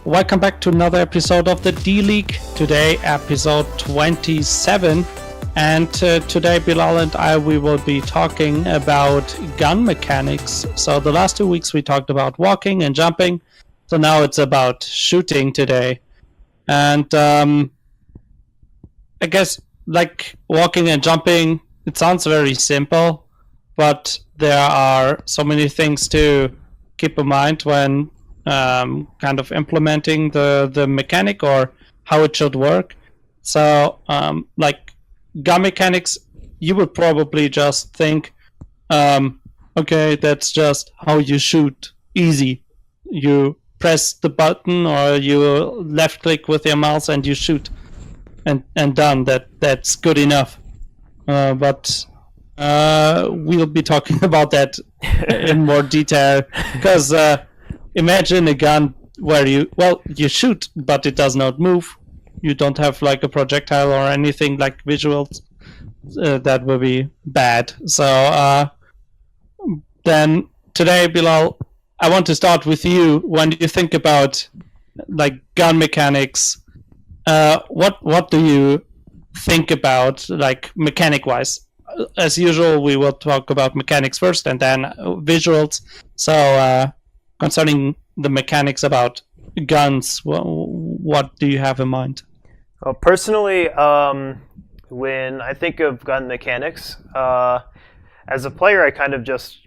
Welcome back to another episode of the D-League. Today, episode 27. And today, Bilal and I, we will be talking about gun mechanics. So the last 2 weeks we talked about walking and jumping. So now it's about shooting today. And I guess like walking and jumping, it sounds very simple, but there are so many things to keep in mind when kind of implementing the mechanic or how it should work. So like gun mechanics, you would probably just think, okay, that's just how you shoot. Easy. You press the button or you left click with your mouse and you shoot, and done. That's good enough. But we'll be talking about that in more detail, because imagine a gun where you shoot, but it does not move. You don't have like a projectile or anything like visuals. That would be bad. So then today, Bilal, I want to start with you. When you think about like gun mechanics, what do you think about, like mechanic-wise? As usual, we will talk about mechanics first and then visuals. So concerning the mechanics about guns, what do you have in mind? Well, personally, when I think of gun mechanics, as a player, I kind of just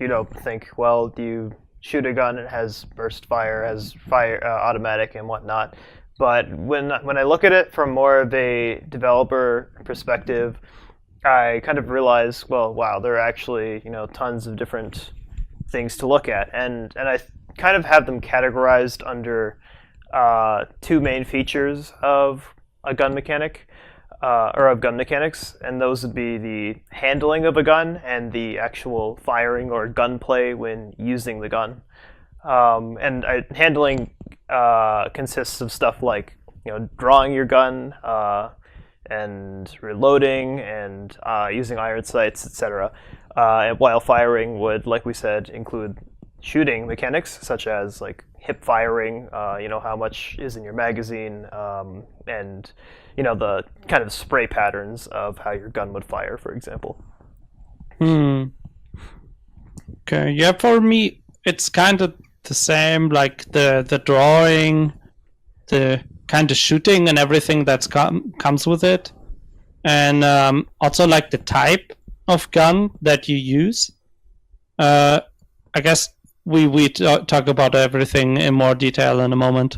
think, well, do you shoot a gun? It has burst fire, has fire automatic and whatnot. But when I look at it from more of a developer perspective, I kind of realize, well, wow, there are actually tons of different things to look at, and I kind of have them categorized under two main features of a gun mechanic, or of gun mechanics, and those would be the handling of a gun and the actual firing or gunplay when using the gun. Handling consists of stuff like drawing your gun and reloading and using iron sights, etc. And while firing would, like we said, include shooting mechanics such as like hip firing, how much is in your magazine, and the kind of spray patterns of how your gun would fire, for example. Okay, yeah, for me it's kind of the same, like the drawing, the kind of shooting and everything that's comes with it, and also like the type of gun that you use. I guess we talk about everything in more detail in a moment.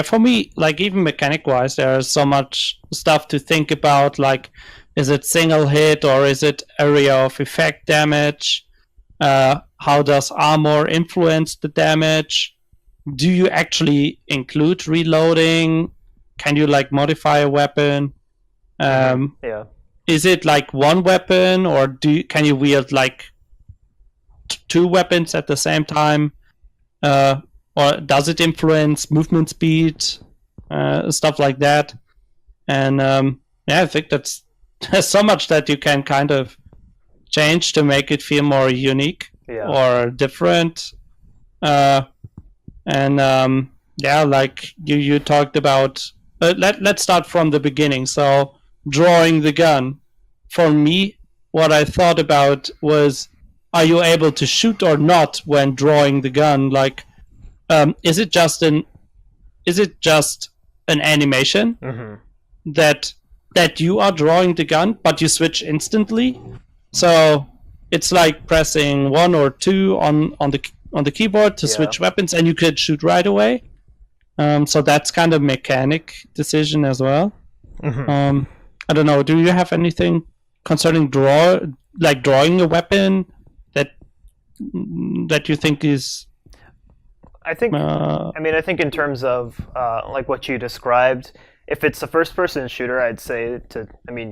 For me, like even mechanic wise, there's so much stuff to think about, like is it single hit or is it area of effect damage? How does armor influence the damage? Do you actually include reloading? Can you like modify a weapon? Is it like one weapon, or can you wield like two weapons at the same time? Or does it influence movement speed? Stuff like that. And I think there's so much that you can kind of change to make it feel more unique or different. Like you talked about, let's start from the beginning. So drawing the gun, for me, what I thought about was, are you able to shoot or not when drawing the gun? Like, is it just an animation that you are drawing the gun, but you switch instantly? So it's like pressing 1 or 2 on the keyboard to switch weapons, and you could shoot right away. So that's kind of mechanic decision as well. I don't know. Do you have anything concerning drawing a weapon that you think is? I think in terms of like what you described, if it's a first-person shooter, I'd say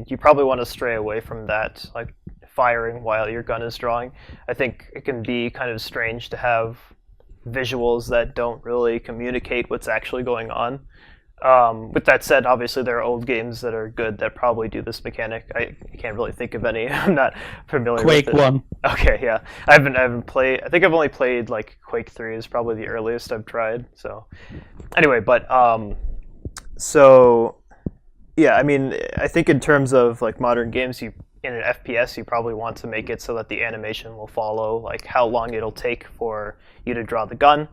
you probably want to stray away from that, like firing while your gun is drawing. I think it can be kind of strange to have visuals that don't really communicate what's actually going on. With that said, obviously there are old games that are good that probably do this mechanic. I can't really think of any. I'm not familiar Quake with it. 1. Okay, yeah. I haven't played. I think I've only played like Quake 3 is probably the earliest I've tried. So anyway, but so yeah, I mean, I think in terms of like modern games, you in an FPS, you probably want to make it so that the animation will follow like how long it'll take for you to draw the gun.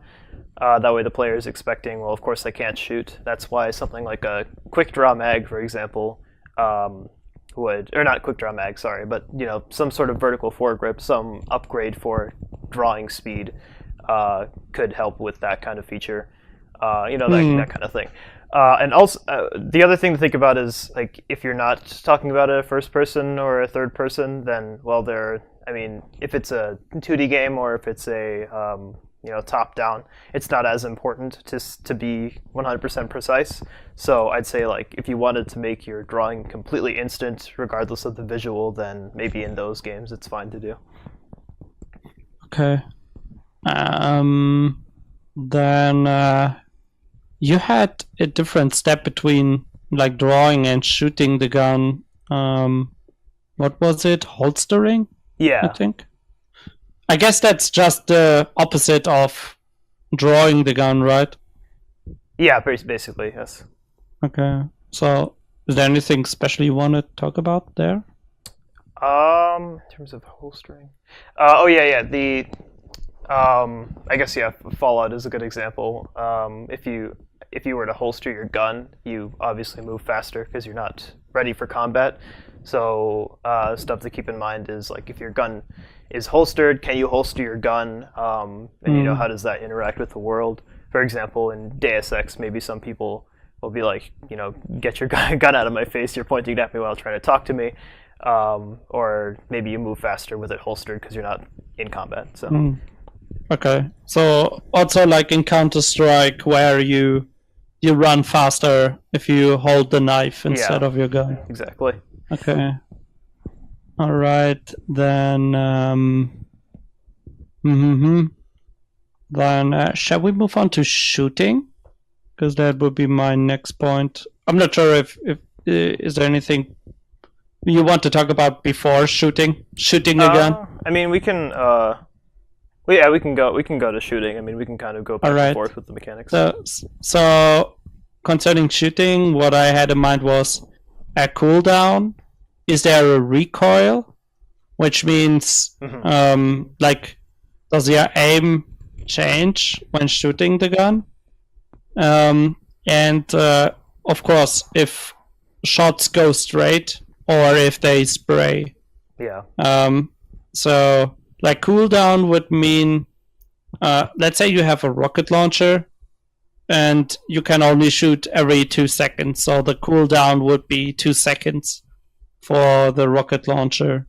That way the player is expecting, well, of course I can't shoot. That's why something like a quick draw mag, for example, would, or not quick draw mag, sorry, but some sort of vertical foregrip, some upgrade for drawing speed could help with that kind of feature. That kind of thing. And also, the other thing to think about is like if you're not talking about a first person or a third person, then if it's a 2D game or if it's a top down, it's not as important to be 100% precise. So I'd say like if you wanted to make your drawing completely instant, regardless of the visual, then maybe in those games it's fine to do. Okay. Then you had a different step between like drawing and shooting the gun. What was it? Holstering? Yeah. I think. I guess that's just the opposite of drawing the gun, right? Yeah, basically, yes. Okay. So, is there anything special you want to talk about there? In terms of holstering. The I guess Fallout is a good example. If you were to holster your gun, you obviously move faster because you're not ready for combat. So stuff to keep in mind is like if your gun is holstered, can you holster your gun? And how does that interact with the world? For example, in Deus Ex, maybe some people will be like, get your gun out of my face, you're pointing at me while trying to talk to me. Or maybe you move faster with it holstered because you're not in combat. So. Okay. So also like in Counter-Strike where you run faster if you hold the knife instead of your gun. Exactly. Okay. All right. Then then shall we move on to shooting? Because that would be my next point. I'm not sure if is there anything you want to talk about before shooting a gun? I mean, we can we can go to shooting. I mean, we can kind of go back and forth with the mechanics. So concerning shooting, what I had in mind was a cooldown. Is there a recoil? Which means, like, does your aim change when shooting the gun? And of course, if shots go straight or if they spray. Yeah. So, like, cooldown would mean, let's say you have a rocket launcher and you can only shoot every 2 seconds. So the cooldown would be 2 seconds for the rocket launcher.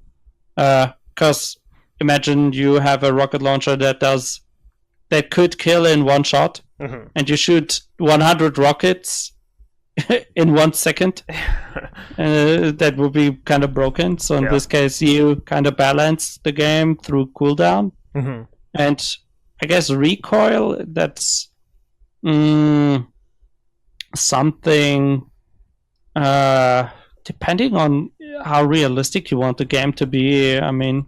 Because imagine you have a rocket launcher that could kill in one shot, and you shoot 100 rockets in 1 second. That would be kind of broken. So in this case, you kind of balance the game through cooldown. And I guess recoil, that's something depending on how realistic you want the game to be. I mean,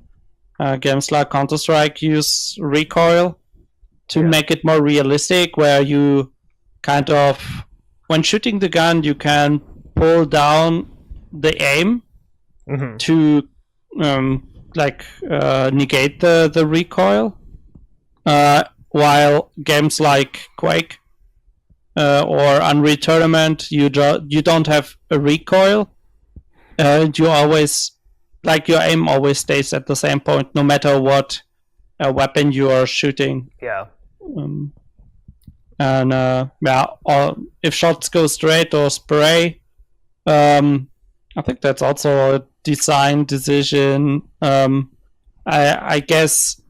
games like Counter-Strike use recoil to make it more realistic, where you kind of, when shooting the gun, you can pull down the aim to negate the recoil. While games like Quake or Unreal Tournament, you don't have a recoil. You always, like, your aim always stays at the same point, no matter what weapon you are shooting. Yeah. Or if shots go straight or spray, I think that's also a design decision. I guess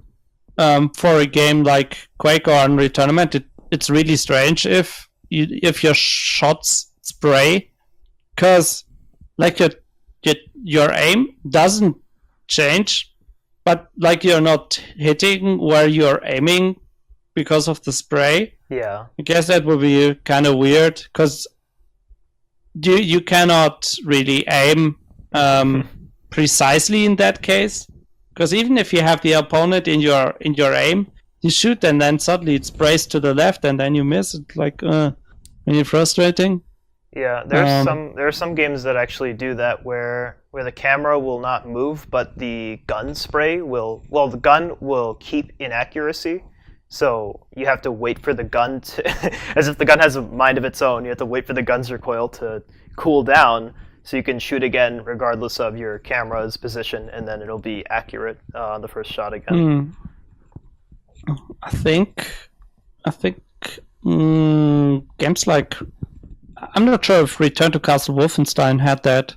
for a game like Quake or Unreal Tournament, it's really strange if your shots spray, because like your aim doesn't change, but like you're not hitting where you're aiming because of the spray. Yeah. I guess that would be kind of weird, because you cannot really aim precisely in that case, because even if you have the opponent in your aim, you shoot and then suddenly it sprays to the left and then you miss it. Like really frustrating. Yeah, there are some games that actually do that where the camera will not move, but the gun spray will. Well, the gun will keep inaccuracy, so you have to wait for the gun to, as if the gun has a mind of its own. You have to wait for the gun's recoil to cool down, so you can shoot again regardless of your camera's position, and then it'll be accurate on the first shot again. I think games like, I'm not sure if Return to Castle Wolfenstein had that,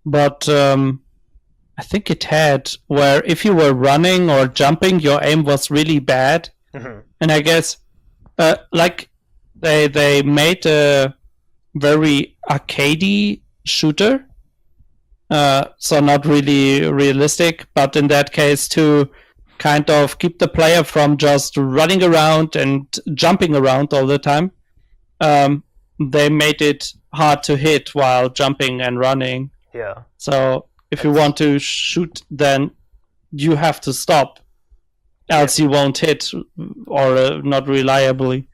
but I think it had, where if you were running or jumping, your aim was really bad. And I guess like they made a very arcadey shooter, so not really realistic, but in that case to kind of keep the player from just running around and jumping around all the time. They made it hard to hit while jumping and running. Yeah. So if you want to shoot, then you have to stop, else you won't hit, or not reliably.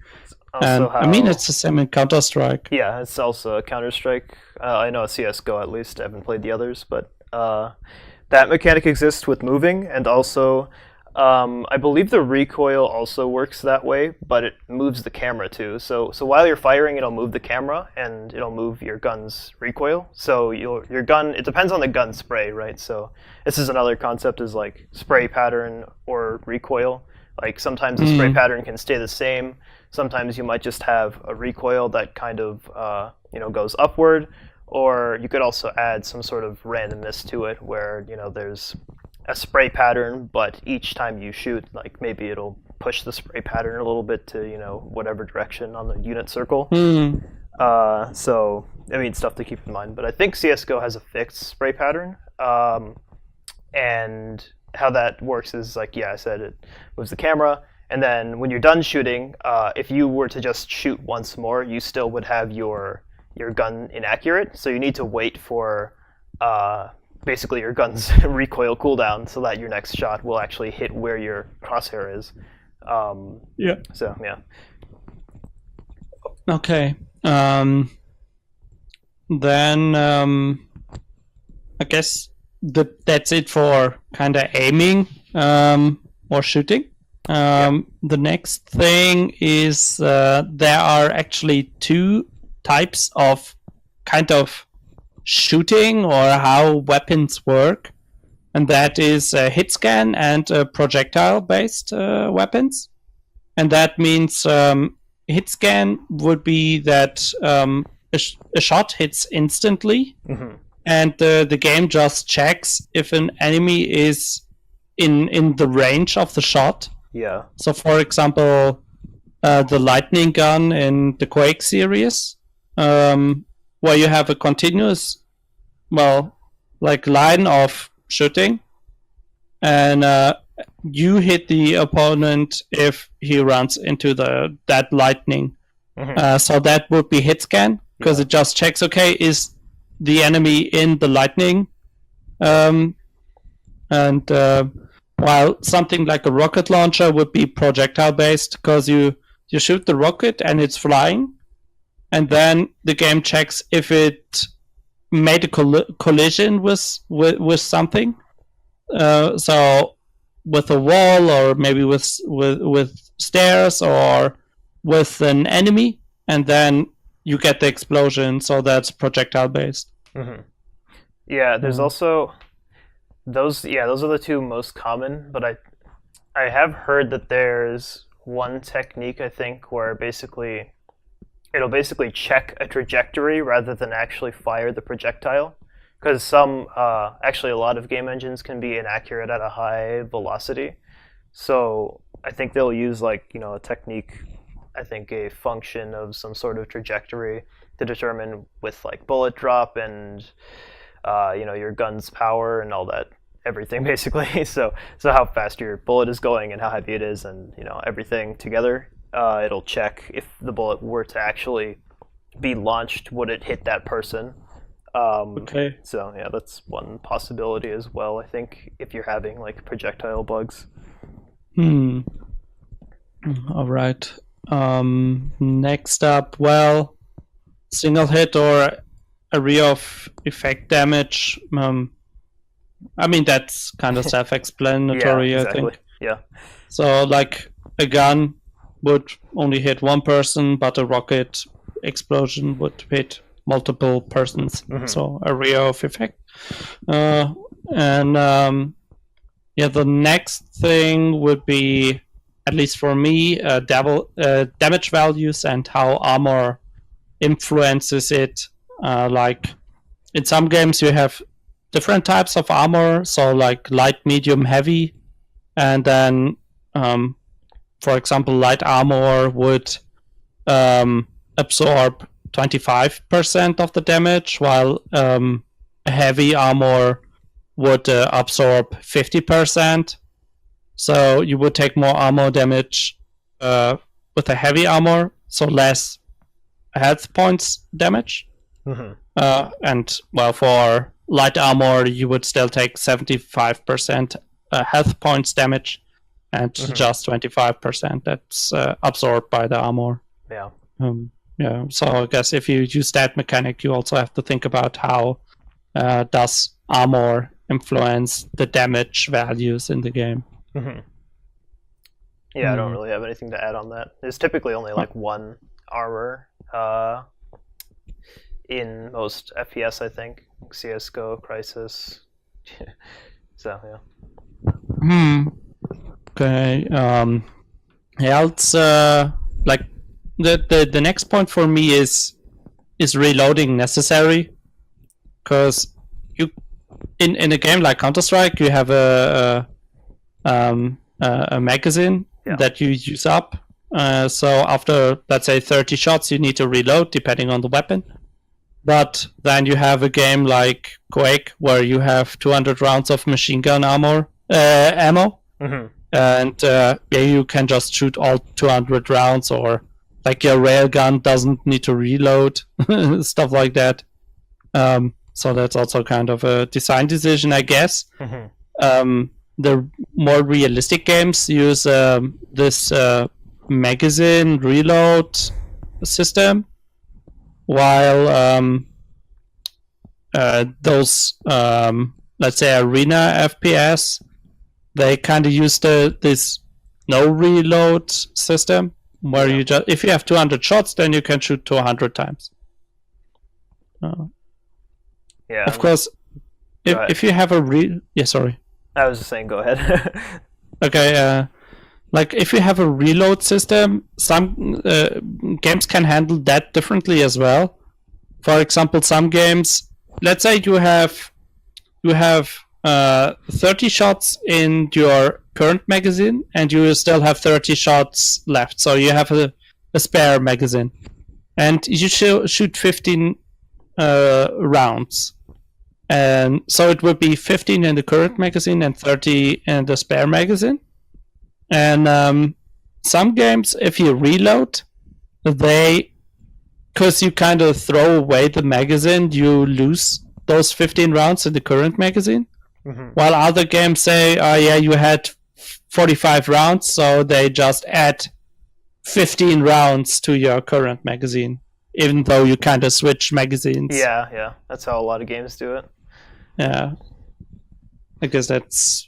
And I mean, it's the same in Counter-Strike. Yeah, it's also Counter-Strike. I know CS:GO at least. I haven't played the others, but that mechanic exists with moving, and also I believe the recoil also works that way, but it moves the camera too. So while you're firing, it'll move the camera and it'll move your gun's recoil. So your gun, it depends on the gun spray, right? So this is another concept, is like spray pattern or recoil. Like sometimes the spray pattern can stay the same. Sometimes you might just have a recoil that kind of goes upward, or you could also add some sort of randomness to it, where there's a spray pattern, but each time you shoot, like maybe it'll push the spray pattern a little bit to whatever direction on the unit circle. So I mean, stuff to keep in mind. But I think CS:GO has a fixed spray pattern, and how that works is like, I said, it moves the camera, and then when you're done shooting, if you were to just shoot once more, you still would have your gun inaccurate. So you need to wait for basically your gun's recoil cooldown so that your next shot will actually hit where your crosshair is. So yeah. Okay. Then I guess that's it for kind of aiming or shooting. The next thing is there are actually two types of kind of shooting, or how weapons work, and that is hit scan and projectile based weapons. And that means hit scan would be that a shot hits instantly, and the game just checks if an enemy is in the range of the shot. Yeah. So for example, the lightning gun in the Quake series, where you have a continuous, line of shooting, and you hit the opponent if he runs into that lightning. So that would be hit scan, because it just checks, okay, is the enemy in the lightning? And while something like a rocket launcher would be projectile based, because you shoot the rocket and it's flying, and then the game checks if it made a collision with something, so with a wall, or maybe with stairs, or with an enemy, and then you get the explosion. So that's projectile based. Yeah, there's also those. Yeah, those are the two most common. But I have heard that there's one technique, I think, where it'll basically check a trajectory rather than actually fire the projectile, because actually a lot of game engines can be inaccurate at a high velocity. So I think they'll use a technique, I think a function of some sort of trajectory to determine with bullet drop and your gun's power and all that, everything basically. So how fast your bullet is going and how heavy it is, and everything together. It'll check if the bullet were to actually be launched would it hit that person. Okay. So yeah, that's one possibility as well. I think if you're having like projectile bugs. All right. Next up, well, single hit or area of effect damage. I mean, that's kind of self-explanatory, Yeah, I exactly. think. Yeah. So, like, a gun would only hit one person, but a rocket explosion would hit multiple persons. So, area of effect. And the next thing would be, at least for me, damage values and how armor influences it. Like in some games, you have different types of armor, so like light, medium, heavy, and then, for example, light armor would absorb 25% of the damage, while heavy armor would absorb 50%. So you would take more armor damage with a heavy armor, so less health points damage. And well, for light armor, you would still take 75% health points damage, and just 25% that's absorbed by the armor. Yeah. So I guess if you use that mechanic, you also have to think about how does armor influence the damage values in the game. Yeah, I don't really have anything to add on that. There's typically only like one armor in most FPS, I think. CS:GO, Crisis. So yeah. Okay. Else, like the next point for me is reloading necessary? Because you in a game like Counter-Strike, you have a magazine that you use up. So after, let's say, 30 shots, you need to reload depending on the weapon. But then you have a game like Quake where you have 200 rounds of machine gun ammo, and you can just shoot all 200 rounds, or like your railgun doesn't need to reload, stuff like that. So that's also kind of a design decision, I guess. The more realistic games use this magazine reload system, while those, let's say, arena FPS, they kind of use this no reload system, where you just, if you have 200 shots, then you can shoot 200 times. Of course, if you have sorry. I was just saying, go ahead. Okay, like if you have a reload system, some games can handle that differently as well. For example, some games, let's say you have 30 shots in your current magazine, and you still have 30 shots left. So you have a spare magazine, and you shoot 15 rounds. And so it would be 15 in the current magazine and 30 in the spare magazine. And some games, if you reload, because you kind of throw away the magazine, you lose those 15 rounds in the current magazine. While other games say, oh yeah, you had 45 rounds, so they just add 15 rounds to your current magazine, even though you kind of switch magazines. Yeah. That's how a lot of games do it. Yeah. I guess that's,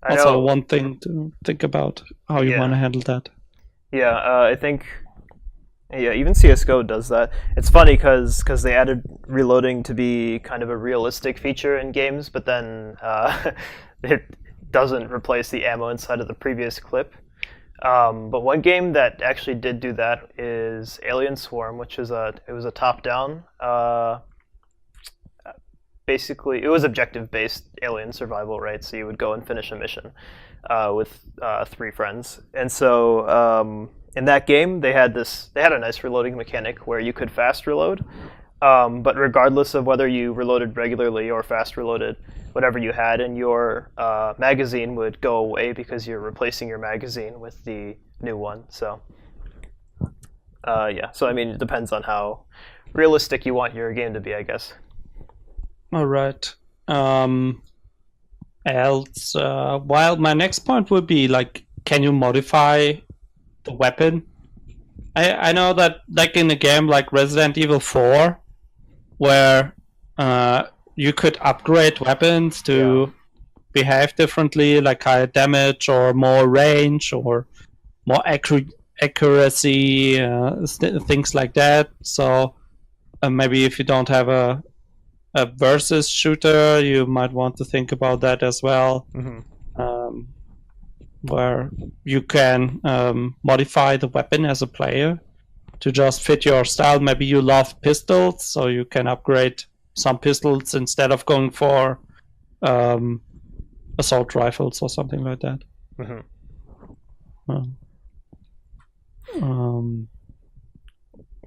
also one thing to think about, how you want to handle that. Yeah, I think, even CSGO does that. It's funny because they added reloading to be kind of a realistic feature in games, but then it doesn't replace the ammo inside of the previous clip. But one game that actually did do that is Alien Swarm, which is it was a top-down. Basically, it was objective-based alien survival, right? So you would go and finish a mission with 3 friends, and so in that game they had a nice reloading mechanic where you could fast reload, but regardless of whether you reloaded regularly or fast reloaded, whatever you had in your magazine would go away because you're replacing your magazine with the new one. So Yeah. So I mean, it depends on how realistic you want your game to be, I guess. All right. Else, while my next point would be like, can you modify the weapon? I know that like in a game like Resident Evil 4, where you could upgrade weapons to behave differently, like higher damage or more range or more accuracy, things like that. So maybe if you don't have a versus shooter, you might want to think about that as well. Where you can modify the weapon as a player to just fit your style. Maybe you love pistols, so you can upgrade some pistols instead of going for assault rifles or something like that.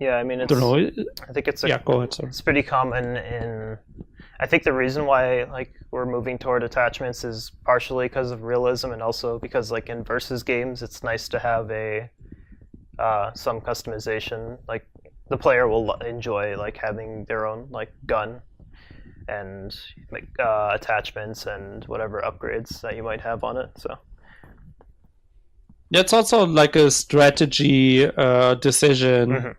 Yeah, I mean, don't know. I think it's go ahead, sorry. It's pretty common in. I think the reason why like we're moving toward attachments is partially because of realism, and also because like in versus games, it's nice to have some customization. Like the player will enjoy like having their own like gun and like attachments and whatever upgrades that you might have on it. So it's also like a strategy decision.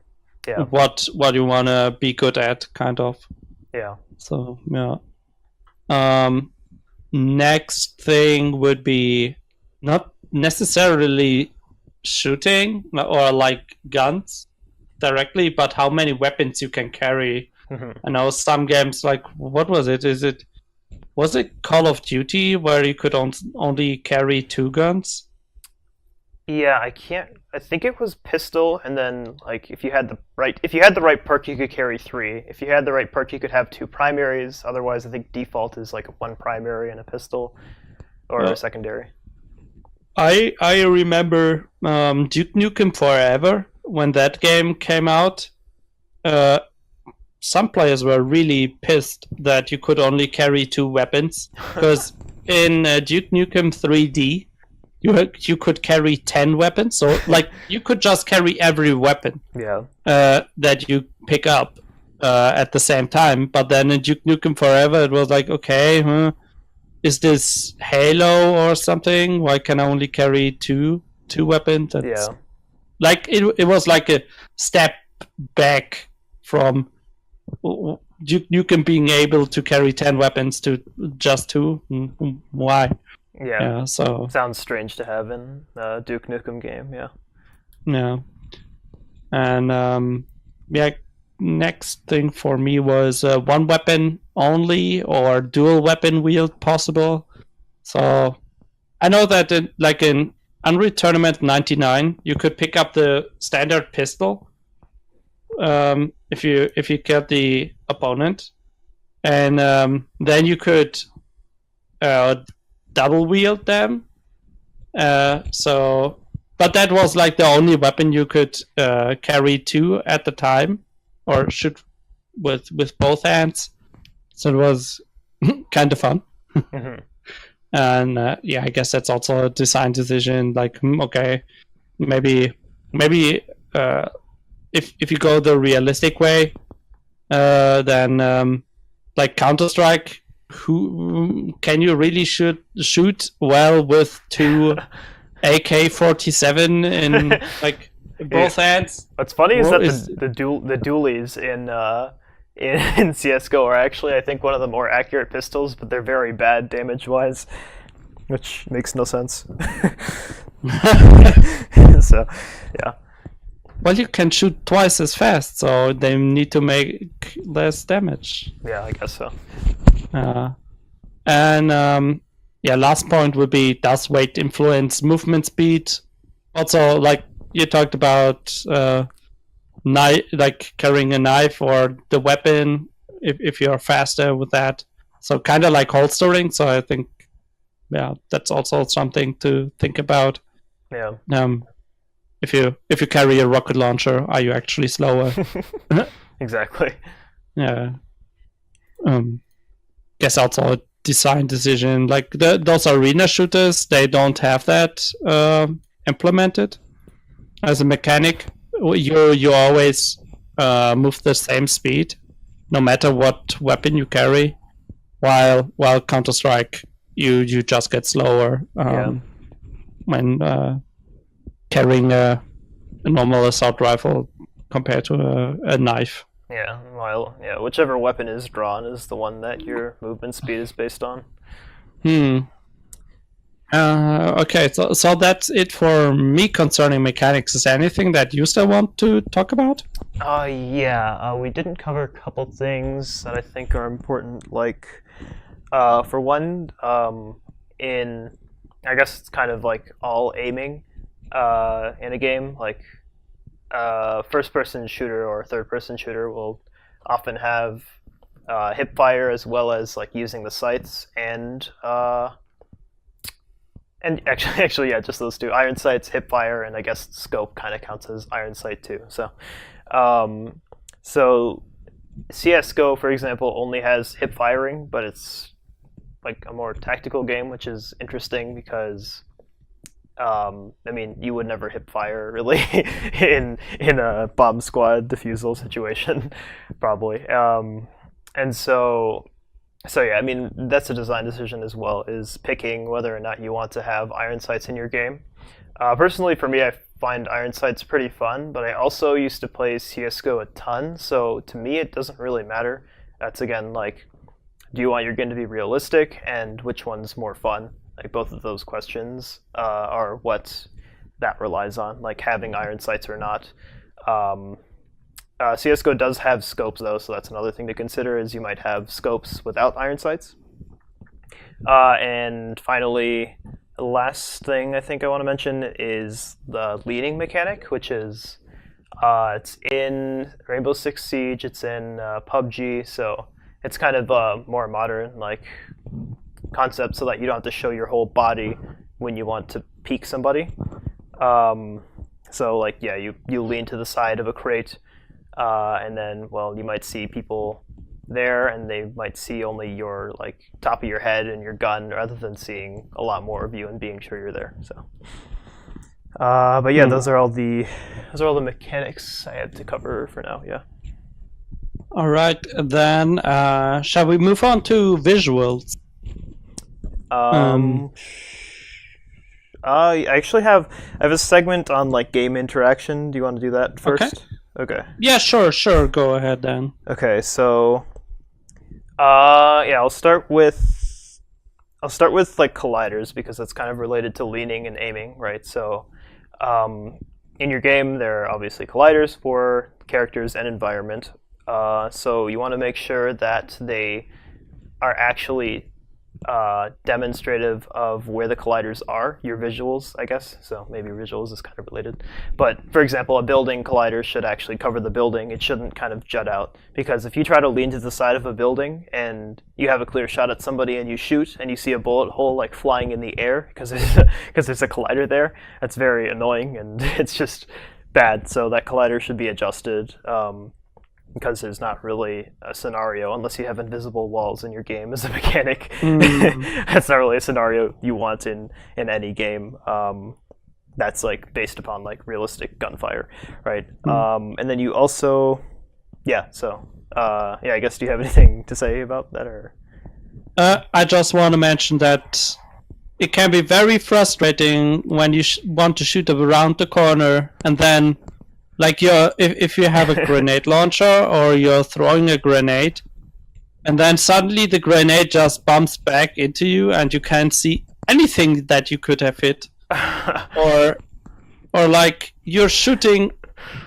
Yeah. What you want to be good at, kind of. Yeah. So yeah. Next thing would be not necessarily shooting or like guns directly, but how many weapons you can carry. I know some games, like what was it? Was it Call of Duty where you could only carry 2 guns? Yeah, I think it was pistol, and then like if you had the right perk, you could carry 3. If you had the right perk, you could have 2 primaries. Otherwise, I think default is like 1 primary and a pistol, or a secondary. I remember Duke Nukem Forever when that game came out. Some players were really pissed that you could only carry 2 weapons, because in Duke Nukem 3D. You could carry 10 weapons, so like you could just carry every weapon that you pick up at the same time. But then in Duke Nukem Forever, it was like, okay, is this Halo or something? Why can I only carry two weapons? Like it was like a step back from Duke Nukem being able to carry 10 weapons to just 2. Why? Yeah, so sounds strange to have in a Duke Nukem game. Yeah, and next thing for me was 1 weapon only or dual weapon wield possible. So I know that in Unreal Tournament 99, you could pick up the standard pistol if you killed the opponent, and then you could double wield them. But that was like the only weapon you could carry 2 at the time, or shoot with both hands. So it was kind of fun. And I guess that's also a design decision. Like, okay, maybe if you go the realistic way, then like Counter-Strike. Who can you really shoot well with 2 AK-47 in like both hands? What's funny is that the dualies in CS:GO are actually, I think, one of the more accurate pistols, but they're very bad damage-wise, which makes no sense. So, yeah. Well, you can shoot twice as fast, so they need to make less damage. Yeah, I guess so. Last point would be, does weight influence movement speed? Also, like you talked about, like carrying a knife or the weapon, if you're faster with that. So kind of like holstering. So I think, that's also something to think about. Yeah. If you carry a rocket launcher, are you actually slower? Exactly. Yeah. Guess also a design decision. Like those arena shooters, they don't have that implemented as a mechanic. you always move the same speed, no matter what weapon you carry. While Counter-Strike, you just get slower when carrying a normal assault rifle compared to a knife. Yeah, whichever weapon is drawn is the one that your movement speed is based on. Okay, so that's it for me concerning mechanics. Is there anything that you still want to talk about? We didn't cover a couple things that I think are important. Like, for one, in I guess it's kind of like all aiming in a game. Like, first-person shooter or third-person shooter will often have hip fire as well as like using the sights and actually, yeah, just those two: iron sights, hip fire, and I guess scope kind of counts as iron sight too. So CS:GO, for example, only has hip firing, but it's like a more tactical game, which is interesting because you would never hip fire really in a bomb squad defusal situation, probably. So yeah, that's a design decision as well, is picking whether or not you want to have iron sights in your game. Personally, for me, I find iron sights pretty fun, but I also used to play CS:GO a ton, so to me it doesn't really matter. That's again like, do you want your game to be realistic, and which one's more fun? Like, both of those questions are what that relies on, like having iron sights or not. CS:GO does have scopes though, so that's another thing to consider, is you might have scopes without iron sights. And finally, the last thing I think I want to mention is the leaning mechanic, which is it's in Rainbow Six Siege, it's in PUBG, so it's kind of more modern like concept, so that you don't have to show your whole body when you want to peek somebody. So like, yeah, you lean to the side of a crate, and then, well, you might see people there, and they might see only your like top of your head and your gun, rather than seeing a lot more of you and being sure you're there. So, but yeah, those are all the mechanics I had to cover for now. Yeah. All right, then shall we move on to visuals? I actually have a segment on like game interaction. Do you want to do that first? Okay. Yeah, sure. Go ahead then. Okay, so I'll start with like colliders, because that's kind of related to leaning and aiming, right? So in your game, there are obviously colliders for characters and environment. So you want to make sure that they are actually demonstrative of where the colliders are, your visuals, I guess. So maybe visuals is kind of related. But for example, a building collider should actually cover the building. It shouldn't kind of jut out, because if you try to lean to the side of a building and you have a clear shot at somebody and you shoot and you see a bullet hole like flying in the air because there's a collider there, that's very annoying, and it's just bad. So that collider should be adjusted. Because there's not really a scenario, unless you have invisible walls in your game as a mechanic. That's not really a scenario you want in any game. That's like based upon like realistic gunfire, right? And then you also, I guess, do you have anything to say about that, or? I just want to mention that it can be very frustrating when you want to shoot around the corner, and then like if you have a grenade launcher or you're throwing a grenade, and then suddenly the grenade just bumps back into you and you can't see anything that you could have hit. or like you're shooting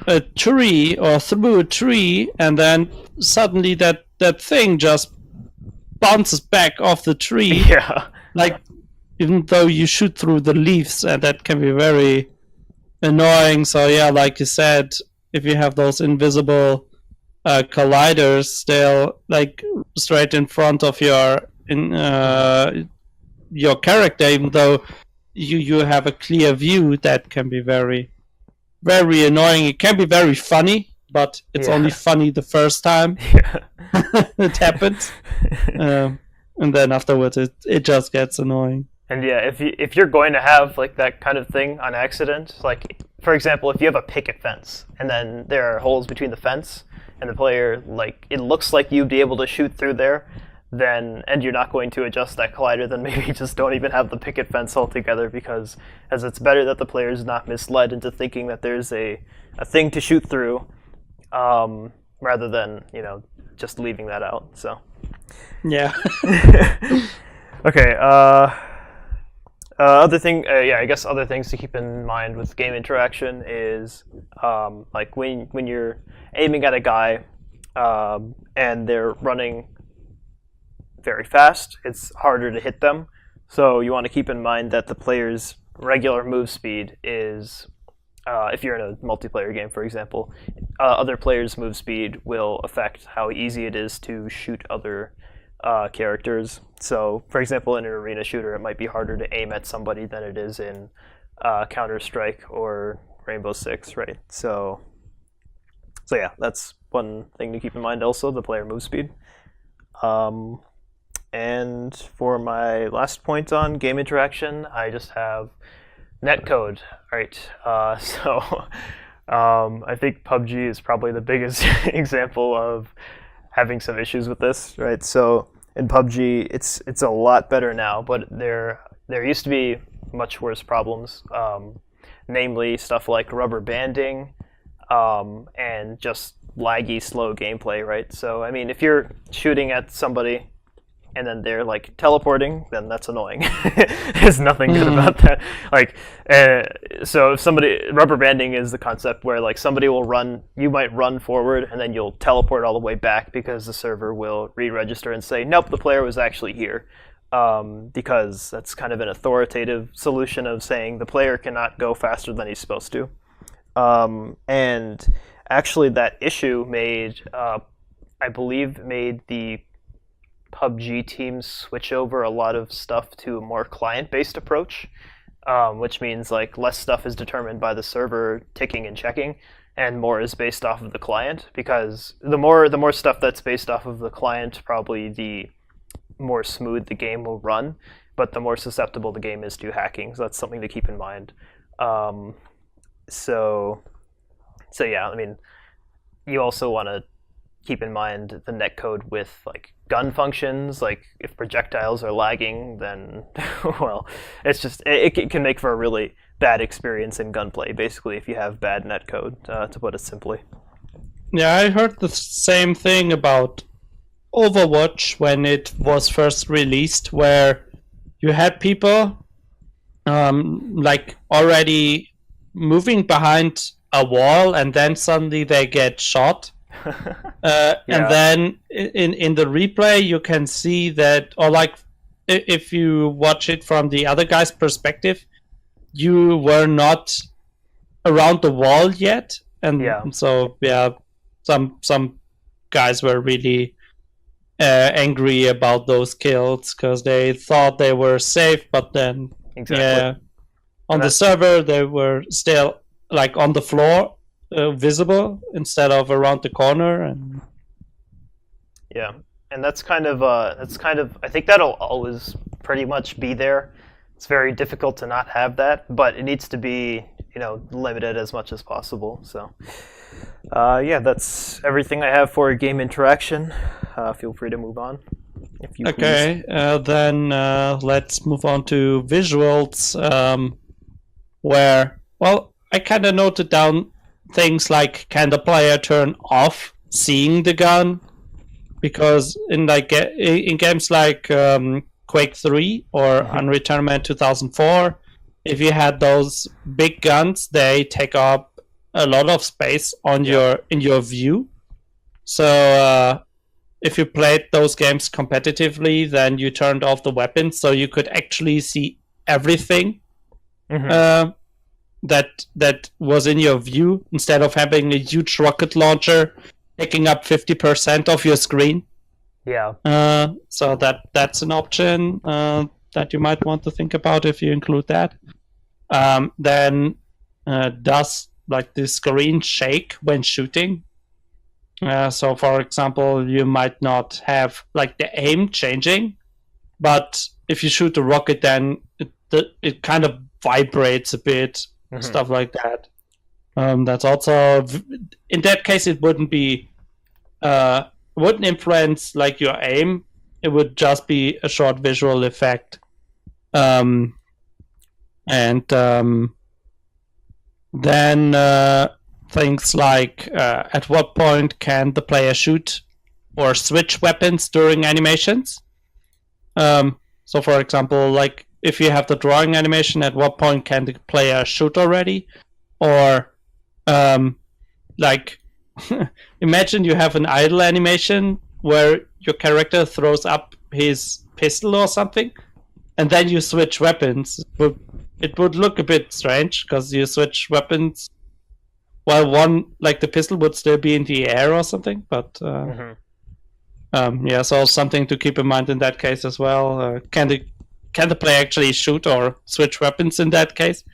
a tree or through a tree, and then suddenly that thing just bounces back off the tree. Yeah. Like, even though you shoot through the leaves, and that can be very annoying. So yeah, like you said, if you have those invisible colliders, they're like straight in front of your character, even though you have a clear view. That can be very, very annoying. It can be very funny, but it's only funny the first time it happens, and then afterwards it just gets annoying. And yeah, if you're going to have like that kind of thing on accident, like for example, if you have a picket fence and then there are holes between the fence and the player, like, it looks like you'd be able to shoot through there, then, and you're not going to adjust that collider, then maybe just don't even have the picket fence altogether, because as it's better that the player is not misled into thinking that there's a thing to shoot through, rather than, just leaving that out. So Yeah. okay, I guess other things to keep in mind with game interaction is like when you're aiming at a guy and they're running very fast, it's harder to hit them. So you want to keep in mind that the player's regular move speed is, if you're in a multiplayer game, for example, other players' move speed will affect how easy it is to shoot other characters. So, for example, in an arena shooter, it might be harder to aim at somebody than it is in Counter-Strike or Rainbow Six, right? So yeah, that's one thing to keep in mind. Also, the player move speed. And for my last point on game interaction, I just have netcode. Right. So I think PUBG is probably the biggest example of having some issues with this, right? So in PUBG, it's a lot better now, but there used to be much worse problems, namely stuff like rubber banding and just laggy, slow gameplay, right? So, I mean, if you're shooting at somebody and then they're like teleporting, then that's annoying. There's nothing good about that. Like, so if rubber banding is the concept where like somebody will run, you might run forward and then you'll teleport all the way back because the server will re-register and say, nope, the player was actually here. Because that's kind of an authoritative solution of saying the player cannot go faster than he's supposed to. And actually that issue made the PUBG teams switch over a lot of stuff to a more client-based approach, which means like less stuff is determined by the server ticking and checking, and more is based off of the client. Because the more stuff that's based off of the client, probably the more smooth the game will run, but the more susceptible the game is to hacking. So that's something to keep in mind. So yeah, I mean, you also want to keep in mind the netcode with like gun functions. Like if projectiles are lagging, then well, it's just it can make for a really bad experience in gunplay. Basically, if you have bad netcode, to put it simply. Yeah, I heard the same thing about Overwatch when it was first released, where you had people like already moving behind a wall, and then suddenly they get shot. Yeah. And then in the replay you can see that, or like if you watch it from the other guy's perspective, you were not around the wall yet, and so yeah, some guys were really angry about those kills because they thought they were safe, but then on the server they were still like on the floor, visible instead of around the corner. And that's kind of I think that'll always pretty much be there. It's very difficult to not have that, but it needs to be limited as much as possible. So that's everything I have for game interaction. Feel free to move on if you please. Then let's move on to visuals, where, well, I kind of noted down things like, can the player turn off seeing the gun? Because in games like Quake 3 or Unreal Tournament 2004, if you had those big guns, they take up a lot of space on in your view. So if you played those games competitively, then you turned off the weapons so you could actually see everything that was in your view, instead of having a huge rocket launcher taking up 50% of your screen. So that's an option that you might want to think about if you include that. Then does like the screen shake when shooting? So for example, you might not have like the aim changing, but if you shoot a rocket, then it kind of vibrates a bit, stuff like that. That's also in that case it wouldn't be wouldn't influence like your aim. It would just be a short visual effect. Then things like at what point can the player shoot or switch weapons during animations. So for example, like if you have the drawing animation, at what point can the player shoot already? Or like imagine you have an idle animation where your character throws up his pistol or something, and then you switch weapons. It would look a bit strange because you switch weapons while one, like the pistol, would still be in the air or something. But yeah, so something to keep in mind in that case as well. Can the player actually shoot or switch weapons in that case?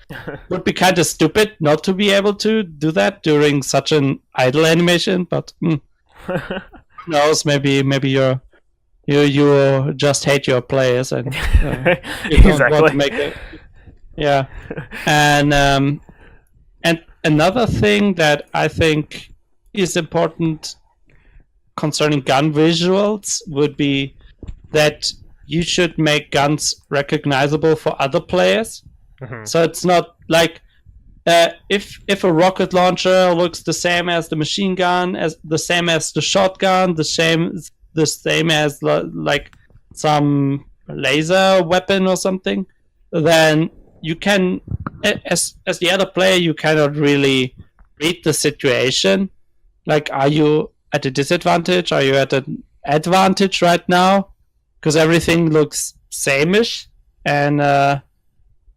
Would be kind of stupid not to be able to do that during such an idle animation, but who knows? Maybe you just hate your players and you don't want to make it. Yeah, and another thing that I think is important concerning gun visuals would be that you should make guns recognizable for other players. So it's not like if a rocket launcher looks the same as the machine gun, as the same as the shotgun, the same as like some laser weapon or something, then you can, as the other player, you cannot really read the situation. Like, are you at a disadvantage? Are you at an advantage right now? Because everything looks same-ish. And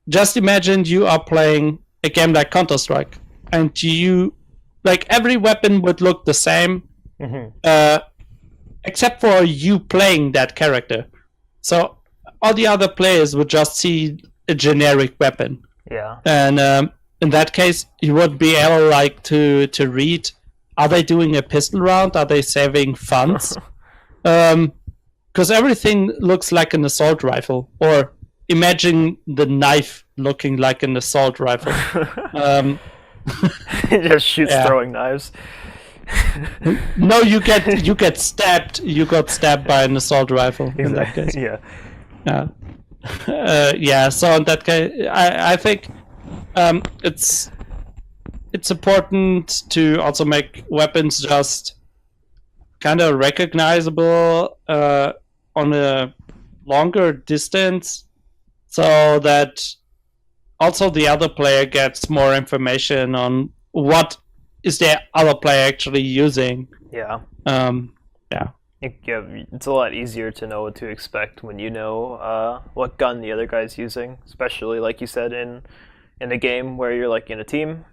just imagine you are playing a game like Counter-Strike, and you, like, every weapon would look the same, except for you playing that character. So all the other players would just see a generic weapon. Yeah. And in that case, you would be able like to read: are they doing a pistol round? Are they saving funds? Because everything looks like an assault rifle. Or imagine the knife looking like an assault rifle. It just shoots throwing knives. No, you get stabbed. You got stabbed by an assault rifle in that case. Yeah. Yeah. So in that case, I think it's important to also make weapons just kind of recognizable on a longer distance, so that also the other player gets more information on what is the other player actually using. Yeah. Yeah. It's a lot easier to know what to expect when you know what gun the other guy's using, especially like you said in a game where you're like in a team.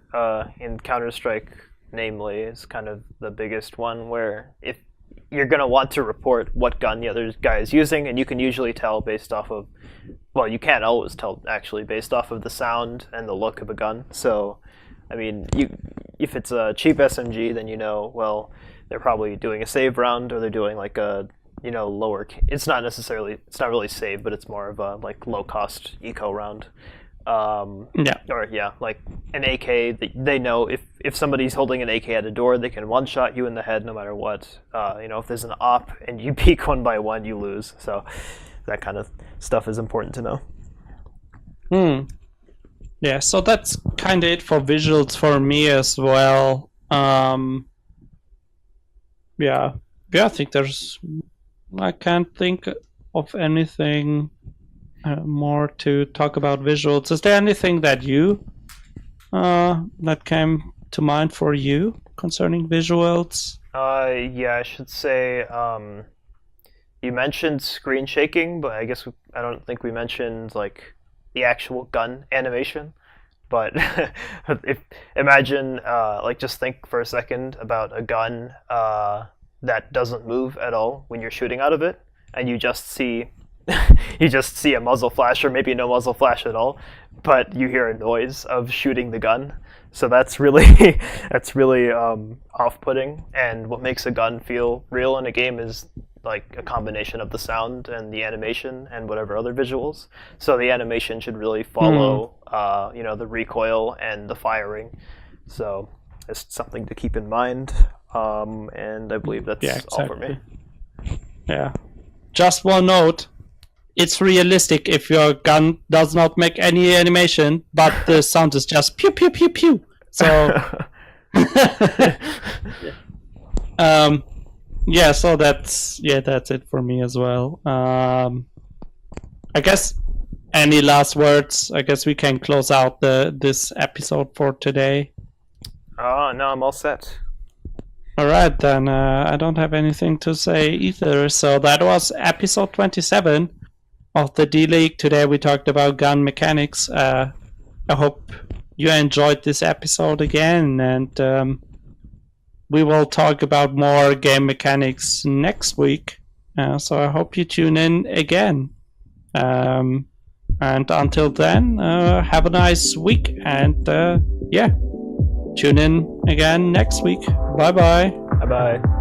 In Counter-Strike, namely, is kind of the biggest one where if you're going to want to report what gun the other guy is using, and you can usually tell based off of, well, you can't always tell actually based off of the sound and the look of a gun. So, I mean, if it's a cheap SMG, then you know, well, they're probably doing a save round, or they're doing like a, lower. It's not really save, but it's more of a like low cost eco round. Or like an AK. They know if somebody's holding an AK at a door, they can one shot you in the head no matter what. If there's an op and you peek one by one, you lose. So that kind of stuff is important to know. Yeah, so that's kind of it for visuals for me as well. Yeah, I think I can't think of anything more to talk about visuals. Is there anything that that came to mind for you concerning visuals? Yeah, I should say you mentioned screen shaking, but I don't think we mentioned like the actual gun animation. But imagine just think for a second about a gun that doesn't move at all when you're shooting out of it, and you just see a muzzle flash, or maybe no muzzle flash at all, but you hear a noise of shooting the gun. So that's really off-putting. And what makes a gun feel real in a game is like a combination of the sound and the animation and whatever other visuals. So the animation should really follow the recoil and the firing. So it's something to keep in mind. And I believe that's all for me. Yeah. Just one note. It's realistic if your gun does not make any animation, but the sound is just pew pew pew pew. So so that's it for me as well. I guess any last words? I guess we can close out this episode for today. No, I'm all set. All right, then I don't have anything to say either. So that was episode 27 of the D-League. Today we talked about gun mechanics. I hope you enjoyed this episode again, and we will talk about more game mechanics next week. So I hope you tune in again. And until then, have a nice week, and tune in again next week. Bye bye. Bye bye.